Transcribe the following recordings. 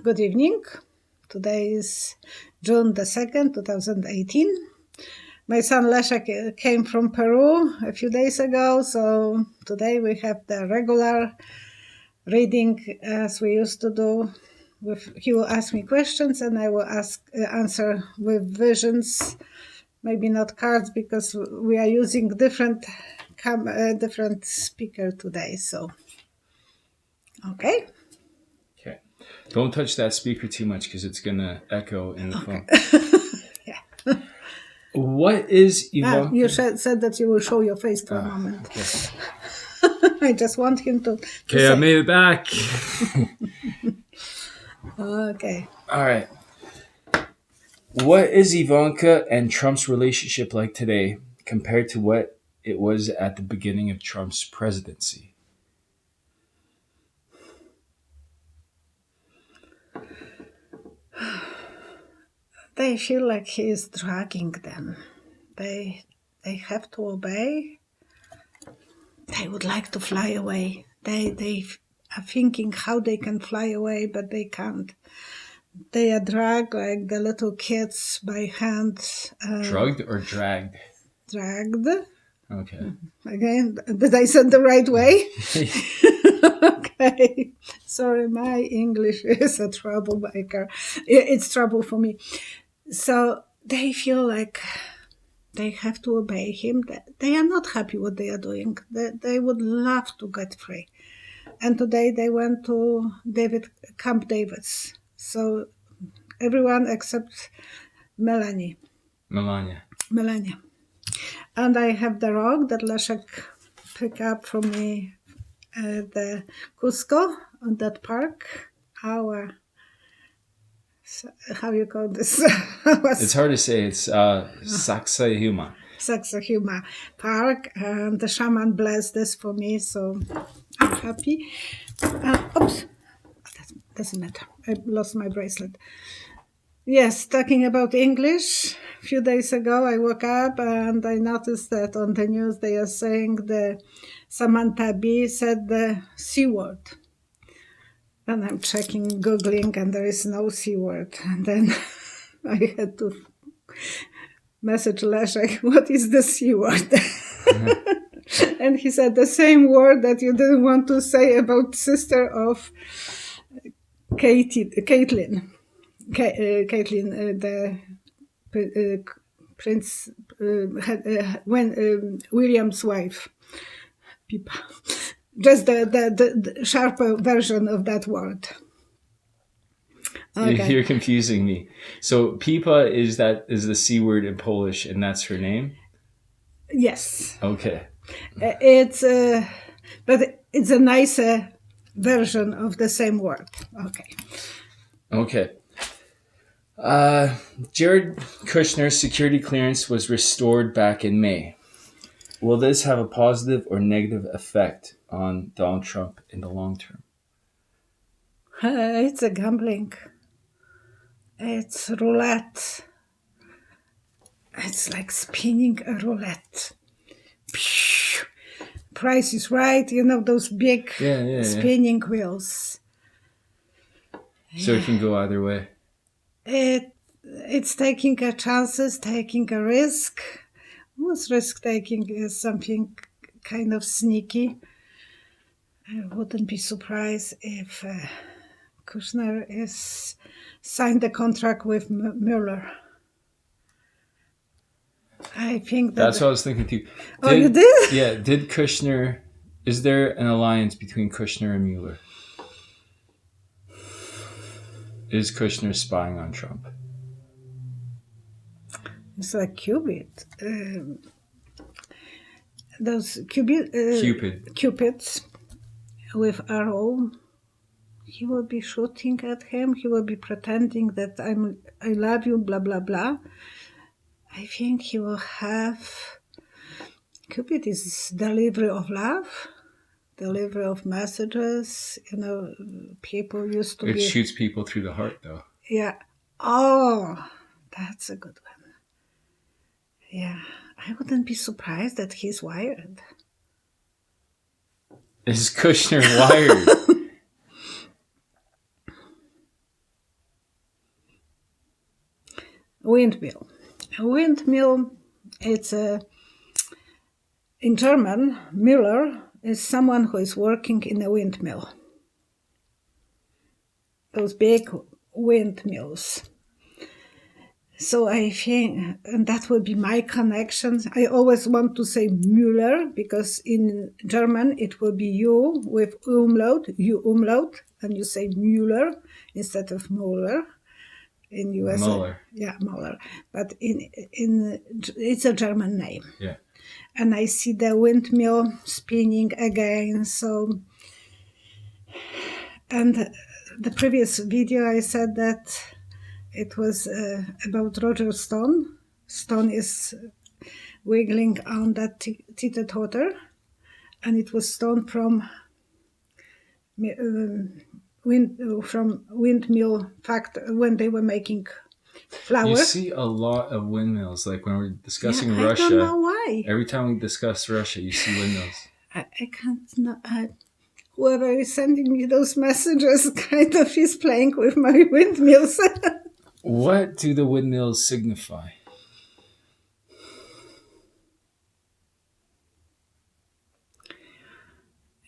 Good evening. Today is June the 2nd, 2018. My son Leszek came from Peru a few days ago, so today we have the regular reading as we used to do. He will ask me questions and I will answer with visions, maybe not cards because we are using different speaker today. So, okay. Okay. Don't touch that speaker too much because it's going to echo in the phone. Yeah. What is Ivanka? You said that you will show your face for a moment. Okay. I just want him to Okay, I made it back. Okay. All right. What is Ivanka and Trump's relationship like today compared to what it was at the beginning of Trump's presidency? They feel like he is dragging them. They have to obey. They would like to fly away. They are thinking how they can fly away, but they can't. They are dragged like the little kids by hand. Drugged or dragged? Dragged. Okay. Again, did I say the right way? Okay. Sorry, my English is a troublemaker. It's trouble for me. So they feel like they have to obey him. They are not happy what they are doing. They would love to get free. And today they went to Camp David's. So everyone except Melania. And I have the rock that Leszek picked up from me at the Cusco on that park. How you call this? It's hard to say. It's Sacsayhuama. Sacsayhuama Park, and the shaman blessed this for me, so I'm happy. Oops, that doesn't matter. I lost my bracelet. Yes, talking about English, a few days ago I woke up and I noticed that on the news they are saying the Samantha Bee said the C word. And I'm checking, Googling, and there is no C word. And then I had to message Leszek, what is the C word? And he said the same word that you didn't want to say about sister of Caitlin. The Prince, William's wife. Pipa. Just the sharper version of that word. Okay. You're confusing me. So Pipa is the C word in Polish, and that's her name? Yes. Okay. But it's a nicer version of the same word. Okay. Jared Kushner's security clearance was restored back in May. Will this have a positive or negative effect on Donald Trump in the long term? It's a gambling. It's roulette. It's like spinning a roulette. Price is right, those big spinning wheels. So it can go either way. It's taking a chances, taking a risk. Most risk-taking is something kind of sneaky. I wouldn't be surprised if Kushner signed a contract with Mueller. I think that's what I was thinking too. You did? Yeah. Did Kushner? Is there an alliance between Kushner and Mueller? Is Kushner spying on Trump? It's like Cupid. Those Cupids with arrow. He will be shooting at him. He will be pretending that I love you, blah blah blah. I think he will have. Cupid is delivery of love, delivery of messages. People used to. It shoots people through the heart, though. Yeah. Oh, that's a good one. Yeah, I wouldn't be surprised that he's wired. Is Kushner wired? windmill. A windmill, it's in German, Mueller is someone who is working in a windmill. Those big windmills. So I think, and that will be my connection. I always want to say Müller because in German it will be you with umlaut, and you say Müller instead of Mueller. In US, Mueller. Yeah, Mueller. But in it's a German name. Yeah. And I see the windmill spinning again. So, and the previous video I said that it was about Roger Stone. Stone is wiggling on that teeter water, and it was stone from windmill factory when they were making flour. You see a lot of windmills, like when we're discussing Yeah, Russia. I don't know why. Every time we discuss Russia, you see windmills. I can't know. Whoever is sending me those messages kind of is playing with my windmills. What do the windmills signify?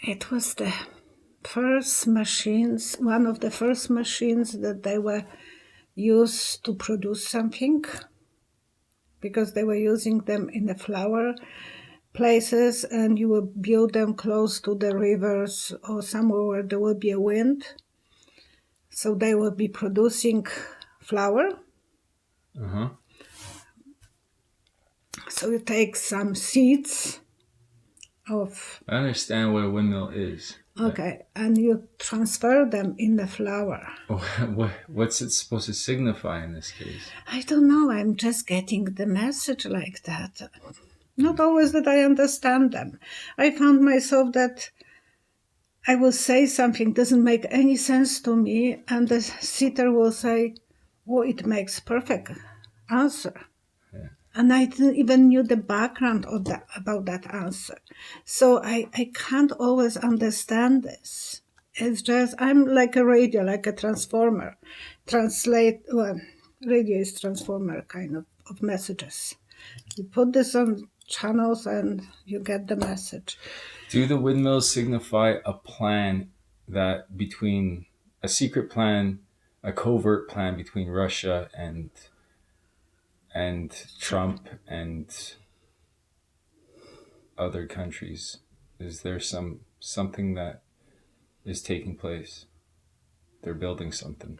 It was the first machines, one of the first machines that they were used to produce something, because they were using them in the flour places, and you would build them close to the rivers or somewhere where there will be a wind. So they will be producing flour. Uh-huh. So you take some seeds of... I understand what a windmill is. Okay, and you transfer them in the flour. What's it supposed to signify in this case? I don't know, I'm just getting the message like that. Not always that I understand them. I found myself that I will say something doesn't make any sense to me, and the sitter will say, "Oh, it makes perfect answer." Yeah. And I didn't even knew the background of that, about that answer. So I can't always understand this. It's just, I'm like a radio, like a transformer. Radio is transformer kind of messages. You put this on channels and you get the message. Do the windmills signify a plan that between a secret plan, a covert plan between Russia and Trump and other countries? Is there something that is taking place? They're building something.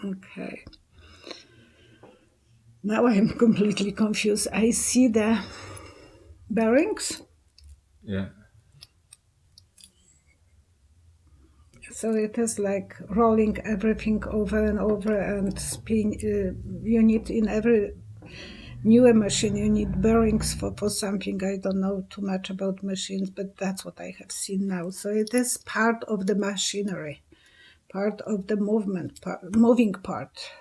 Okay. Now I'm completely confused. I see the bearings. Yeah. So it is like rolling everything over and over and spin. You need in every newer machine, you need bearings for something. I don't know too much about machines, but that's what I have seen now. So it is part of the machinery, part of the moving part.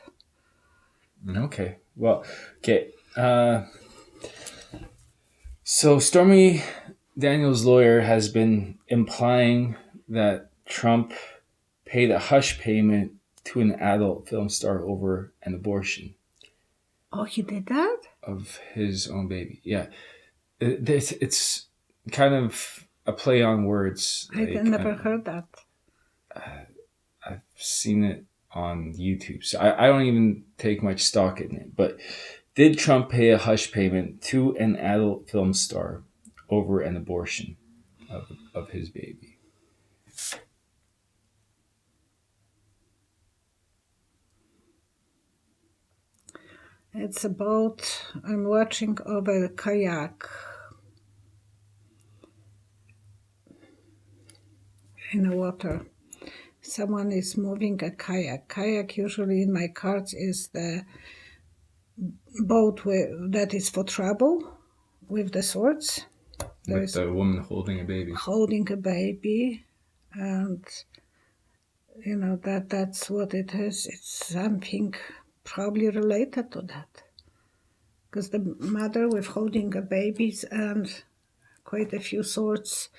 Okay. Well, okay. So Stormy Daniels' lawyer has been implying that Trump paid a hush payment to an adult film star over an abortion Oh, he did that? of his own baby. Yeah. It's kind of a play on words. I never heard that. I've seen it on YouTube, so I don't even take much stock in it. But did Trump pay a hush payment to an adult film star over an abortion of his baby? It's about, I'm watching over a kayak in the water. Someone is moving a kayak. Kayak usually in my cards is the boat that is for travel with the swords. With the woman holding a baby. Holding a baby, and you know that's what it is. It's something probably related to that, because the mother with holding a baby and quite a few swords,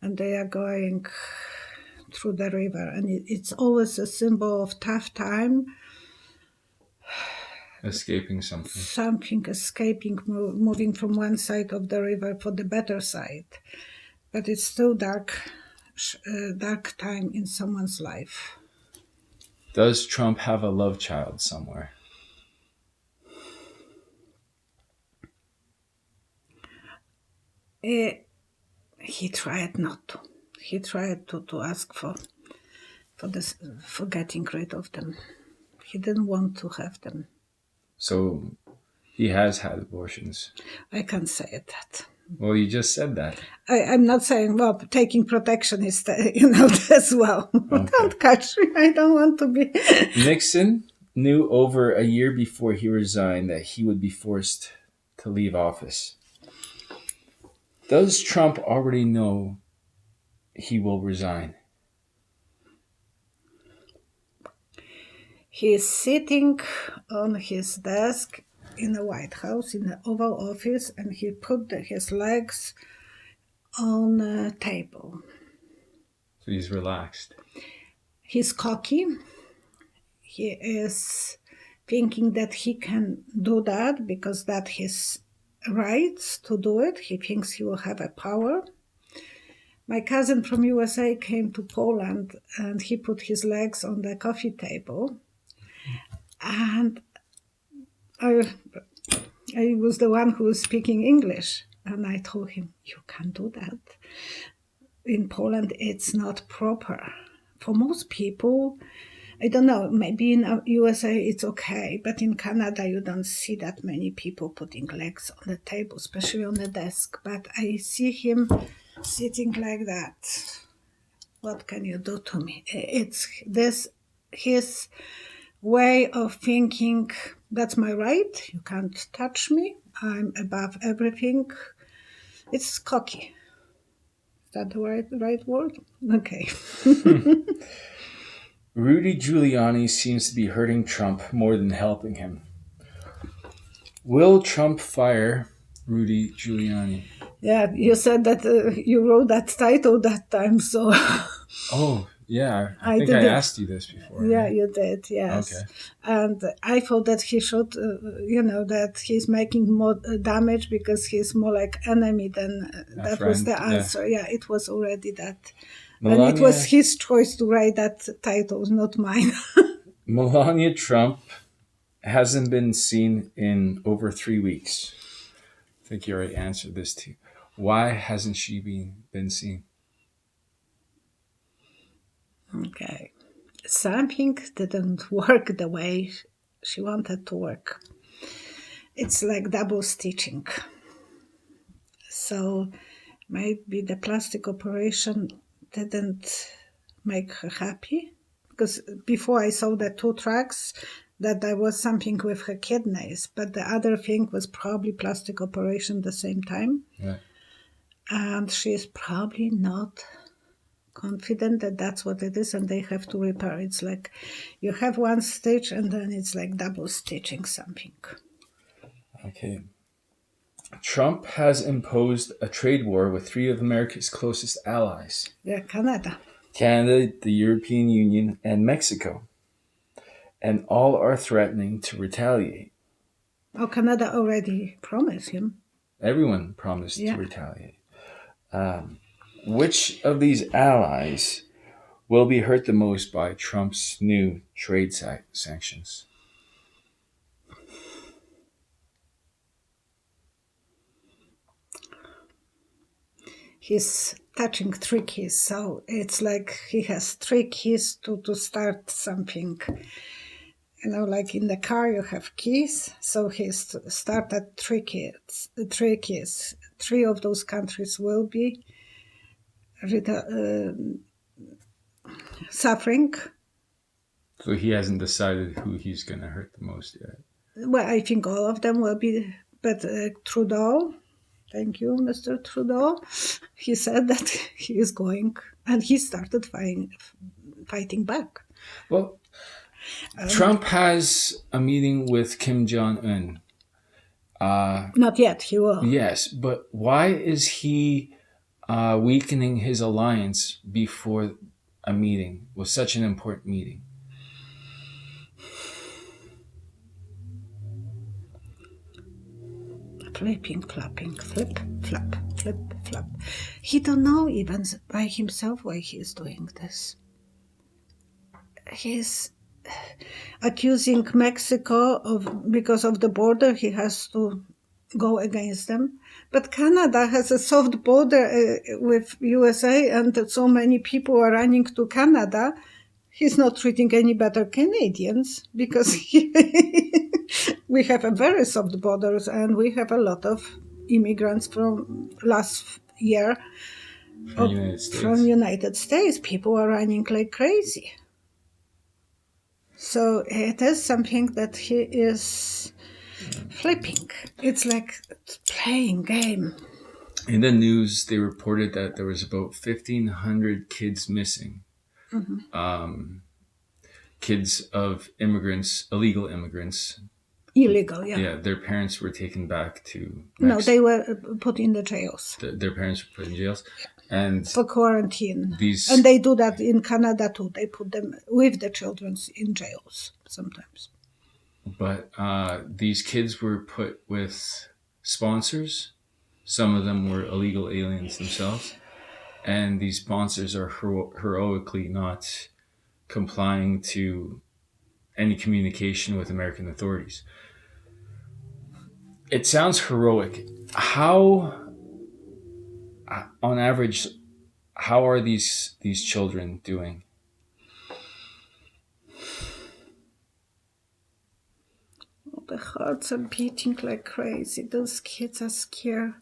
and they are going through the river, and it's always a symbol of tough time. Escaping something. something escaping, moving from one side of the river for the better side. But it's still dark time in someone's life. Does Trump have a love child somewhere? He tried not to. He tried to ask for getting rid of them. He didn't want to have them. So he has had abortions. I can't say that. Well, you just said that. I'm not saying, well, taking protection is, as well. Okay. Don't catch me. I don't want to be. Nixon knew over a year before he resigned that he would be forced to leave office. Does Trump already know he will resign? He is sitting on his desk in the White House, in the Oval Office, and he put his legs on a table. So he's relaxed. He's cocky. He is thinking that he can do that because that his rights to do it. He thinks he will have a power. My cousin from USA came to Poland and he put his legs on the coffee table. And I was the one who was speaking English. And I told him, you can't do that. In Poland, it's not proper. For most people, I don't know, maybe in USA it's okay, but in Canada you don't see that many people putting legs on the table, especially on the desk. But I see him sitting like that. What can you do to me? It's this his way of thinking, that's my right, you can't touch me, I'm above everything. It's cocky. Is that the right word? Okay. Rudy Giuliani seems to be hurting Trump more than helping him. Will Trump fire Rudy Giuliani? Yeah, you said that you wrote that title that time, so. Oh, yeah. I think did I it. asked you this before. Yeah, right? you did, yes. Okay. And I thought that he should, that he's making more damage because he's more like enemy than that was friend, the yeah. answer. Yeah, it was already that. Melania, and it was his choice to write that title, not mine. Melania Trump hasn't been seen in over 3 weeks. I think you already answered this too. Why hasn't she been seen? Okay. Something didn't work the way she wanted to work. It's like double stitching. So maybe the plastic operation didn't make her happy. Because before I saw the 2 tracks, that there was something with her kidneys, but the other thing was probably plastic operation the same time. Yeah. And she is probably not confident that that's what it is and they have to repair. It's like you have one stitch and then it's like double stitching something. Okay. Trump has imposed a trade war with 3 of America's closest allies. Yeah, Canada, the European Union, and Mexico. And all are threatening to retaliate. Oh, Canada already promised him. Everyone promised to retaliate. Which of these allies will be hurt the most by Trump's new trade sanctions? He's touching 3 keys, so it's like he has 3 keys to start something. Like in the car you have keys, so he's started 3 keys. 3 of those countries will be suffering. So he hasn't decided who he's going to hurt the most yet. Well, I think all of them will be, but Trudeau, thank you, Mr. Trudeau, he said that he is going, and he started fighting back. Well, Trump has a meeting with Kim Jong-un. Not yet, he will. Yes, but why is he weakening his alliance before a meeting, with such an important meeting? flipping, flapping, flip, flap, flip, flap. He don't know even by himself why he is doing this. He's accusing Mexico of, because of the border, he has to go against them. But Canada has a soft border with USA, and so many people are running to Canada. He's not treating any better Canadians because we have a very soft borders, and we have a lot of immigrants from last year from United States. People are running like crazy. So it is something that he is flipping. It's like playing game. In the news, they reported that there was about 1,500 kids missing. Kids of immigrants, illegal immigrants. Illegal, yeah. Yeah, their parents were taken back to Mexico. No, they were put in the jails. Their parents were put in jails. And for quarantine. And they do that in Canada too. They put them with the children in jails sometimes. But these kids were put with sponsors. Some of them were illegal aliens themselves. And these sponsors are heroically not complying to any communication with American authorities. It sounds heroic. How, on average, how are these children doing? Oh, the hearts are beating like crazy. Those kids are scared.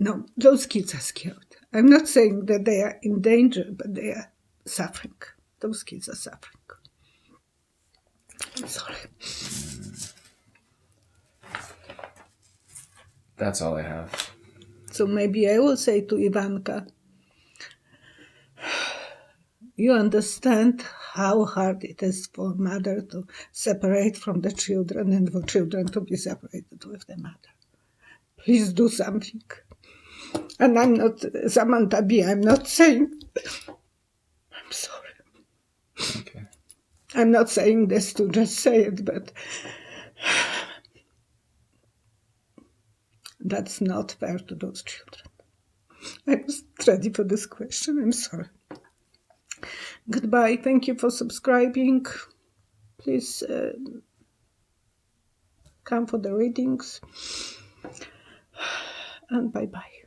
No, those kids are scared. I'm not saying that they are in danger, but they are suffering. Those kids are suffering. I'm sorry. That's all I have. So maybe I will say to Ivanka, you understand how hard it is for a mother to separate from the children and for children to be separated with the mother. Please do something. And I'm not Samantha B. I'm not saying. I'm sorry. Okay. I'm not saying this to just say it, but that's not fair to those children. I was ready for this question. I'm sorry. Goodbye. Thank you for subscribing. Please come for the readings. And bye-bye.